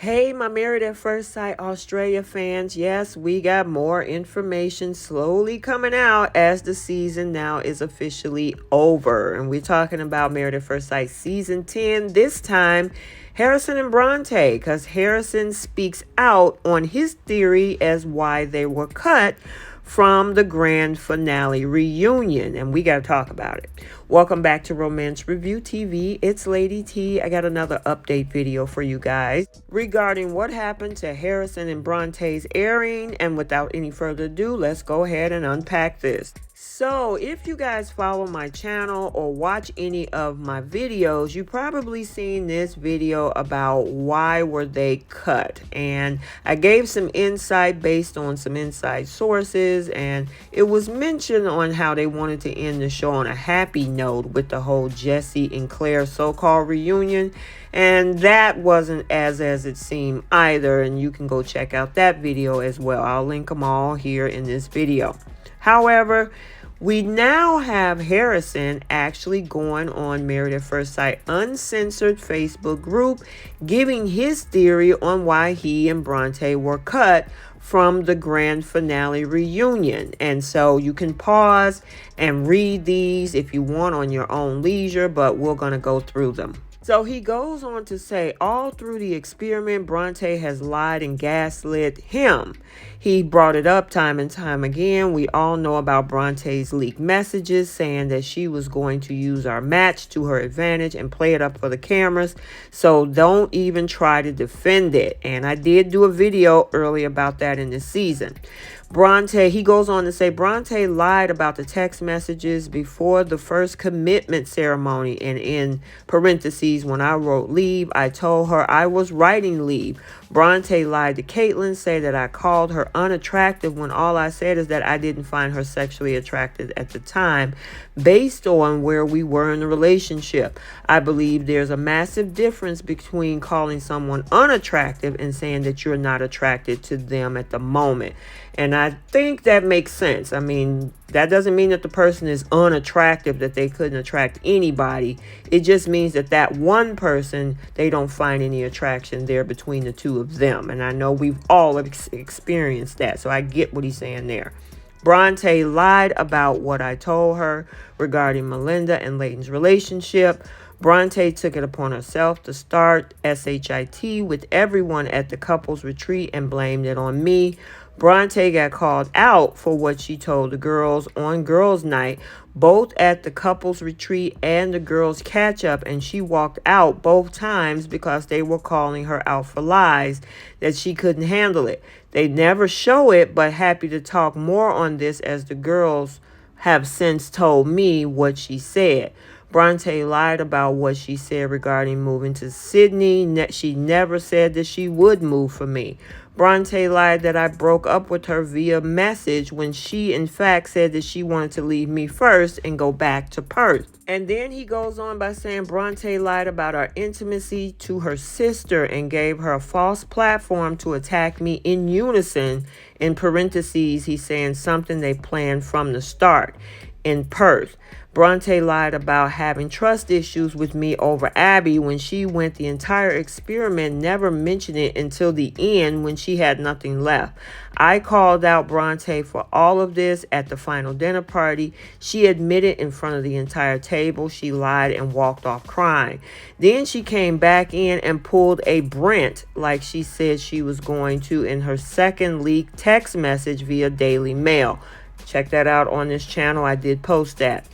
Hey, my Married at First Sight Australia fans. Yes, we got more information slowly coming out as the season now is officially over. And we're talking about Married at First Sight Season 10. This time, Harrison and Bronte, because Harrison speaks out on his theory as why they were cut from the grand finale reunion, and we got to talk about it. Welcome back to Romance Review TV. It's Lady T. I got another update video for you guys regarding what happened to Harrison and Bronte's airing, and without any further ado, let's go ahead and unpack this. So if you guys follow my channel or watch any of my videos, you probably seen this video about why were they cut, and I gave some insight based on some inside sources, and it was mentioned on how they wanted to end the show on a happy note with the whole Jesse and Claire so-called reunion, and that wasn't as it seemed either, and you can go check out that video as well. I'll link them all here in this video. However, we now have Harrison actually going on Married at First Sight Uncensored Facebook group, giving his theory on why he and Bronte were cut from the grand finale reunion. And so you can pause and read these if you want on your own leisure, but we're going to go through them. So he goes on to say, all through the experiment, Bronte has lied and gaslit him. He brought it up time and time again. We all know about Bronte's leaked messages saying that she was going to use our match to her advantage and play it up for the cameras. So don't even try to defend it. And I did do a video earlier about that in this season. Bronte, he goes on to say, Bronte lied about the text messages before the first commitment ceremony. And in parentheses, when I wrote leave, I told her I was writing leave. Bronte lied to Caitlyn, say that I called her unattractive when all I said is that I didn't find her sexually attractive at the time based on where we were in the relationship. I believe there's a massive difference between calling someone unattractive and saying that you're not attracted to them at the moment. And I think that makes sense. I mean, that doesn't mean that the person is unattractive, that they couldn't attract anybody. It just means that that one person, they don't find any attraction there between the two of them. And I know we've all experienced that. So I get what he's saying there. Bronte lied about what I told her regarding Melinda and Leighton's relationship. Bronte took it upon herself to start SHIT with everyone at the couples retreat and blamed it on me. Bronte got called out for what she told the girls on girls' night, both at the couples retreat and the girls' catch-up, and she walked out both times because they were calling her out for lies, that she couldn't handle it. They never show it, but happy to talk more on this as the girls have since told me what she said. Bronte lied about what she said regarding moving to Sydney. She never said that she would move for me. Bronte lied that I broke up with her via message when she, in fact, said that she wanted to leave me first and go back to Perth. And then he goes on by saying Bronte lied about our intimacy to her sister and gave her a false platform to attack me in unison. In parentheses, he's saying something they planned from the start in Perth. Bronte lied about having trust issues with me over Abby when she went the entire experiment, never mentioned it until the end when she had nothing left. I called out Bronte for all of this at the final dinner party. She admitted in front of the entire table she lied and walked off crying. Then she came back in and pulled a Brent like she said she was going to in her second leaked text message via Daily Mail. Check that out on this channel. I did post that.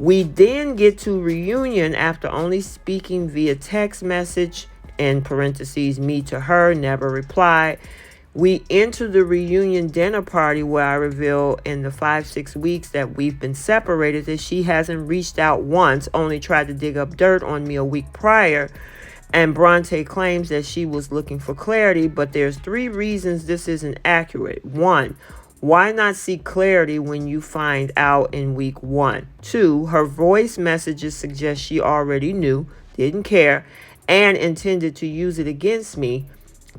We then get to reunion after only speaking via text message, in parentheses, me to her, never replied. We enter the reunion dinner party where I reveal in the 5-6 weeks that we've been separated that she hasn't reached out once, only tried to dig up dirt on me a week prior. And Bronte claims that she was looking for clarity, but there's 3 reasons this isn't accurate. 1, why not seek clarity when you find out in week 1? 2, her voice messages suggest she already knew, didn't care, and intended to use it against me.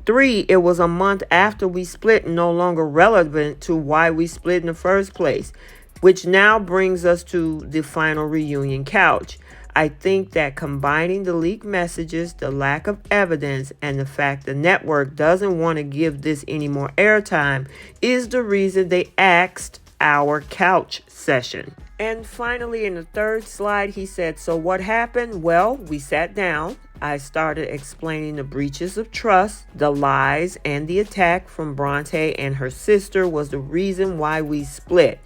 3, it was a month after we split and no longer relevant to why we split in the first place, which now brings us to the final reunion couch. I think that combining the leaked messages, the lack of evidence, and the fact the network doesn't want to give this any more airtime is the reason they axed our couch session. And finally, in the third slide, he said, so what happened? Well, we sat down. I started explaining the breaches of trust, the lies, and the attack from Bronte and her sister was the reason why we split.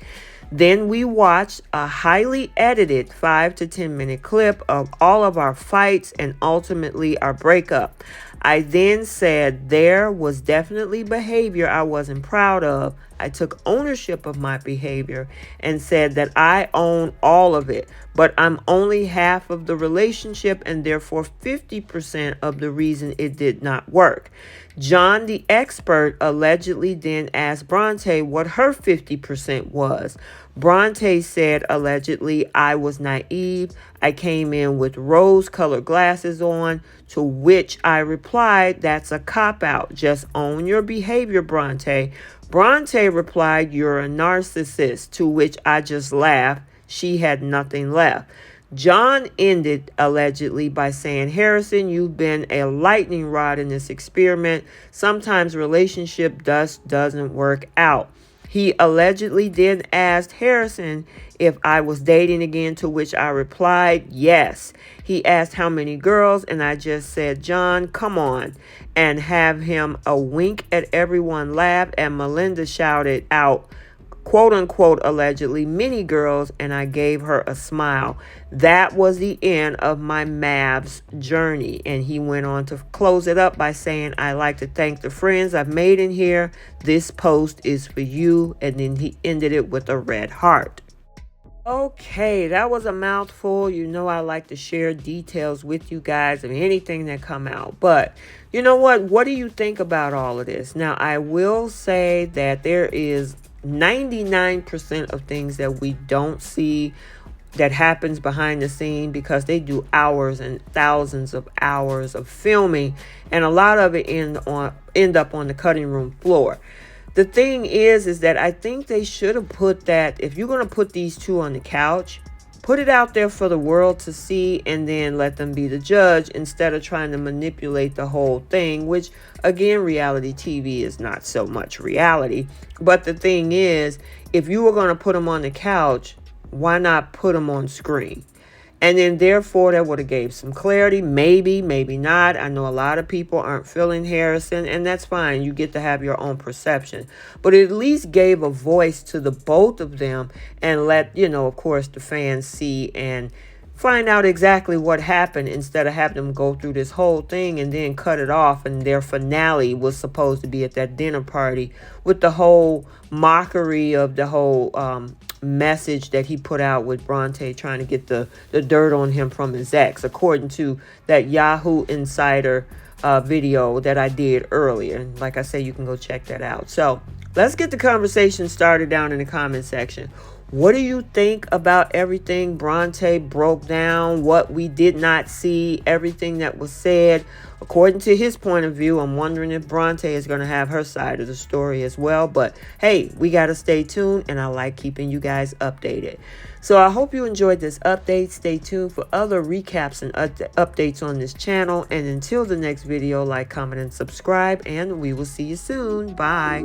Then we watched a highly edited 5 to 10 minute clip of all of our fights and ultimately our breakup. I then said there was definitely behavior I wasn't proud of. I took ownership of my behavior and said that I own all of it, but I'm only half of the relationship and therefore 50% of the reason it did not work. John, the expert, allegedly then asked Bronte what her 50% was. Bronte said, allegedly, I was naive. I came in with rose-colored glasses on, to which I replied, that's a cop-out. Just own your behavior, Bronte. Bronte replied, you're a narcissist, to which I just laughed. She had nothing left. John ended, allegedly, by saying, Harrison, you've been a lightning rod in this experiment. Sometimes relationship doesn't work out. He allegedly then asked Harrison if I was dating again, to which I replied, yes. He asked how many girls, and I just said, John, come on, and have him a wink at everyone laughed, and Melinda shouted out, quote unquote, allegedly, many girls, and I gave her a smile. That was the end of my MAFS journey. And he went on to close it up by saying, I'd like to thank the friends I've made in here. This post is for you. And then he ended it with a red heart. Okay, that was a mouthful. You know, I like to share details with you guys of anything that come out. But you know what? What do you think about all of this? Now, I will say that there is 99% of things that we don't see that happens behind the scene because they do hours and thousands of hours of filming, and a lot of it end up on the cutting room floor. The thing is that I think they should have put that, if you're going to put these two on the couch, put it out there for the world to see and then let them be the judge instead of trying to manipulate the whole thing, which again, reality TV is not so much reality. But the thing is, if you were going to put them on the couch, why not put them on screen? And then therefore that would have gave some clarity. Maybe, maybe not. I know a lot of people aren't feeling Harrison, and that's fine. You get to have your own perception. But it at least gave a voice to the both of them and let, you know, of course, the fans see and find out exactly what happened instead of having them go through this whole thing and then cut it off. And their finale was supposed to be at that dinner party with the whole mockery of the whole message that he put out with Bronte trying to get the dirt on him from his ex, according to that Yahoo Insider video that I did earlier. And like I say, you can go check that out. So let's get the conversation started down in the comment section. What do you think about everything Bronte broke down, what we did not see, everything that was said? According to his point of view, I'm wondering if Bronte is going to have her side of the story as well. But hey, we got to stay tuned, and I like keeping you guys updated. So I hope you enjoyed this update. Stay tuned for other recaps and updates on this channel. And until the next video, like, comment, and subscribe, and we will see you soon. Bye.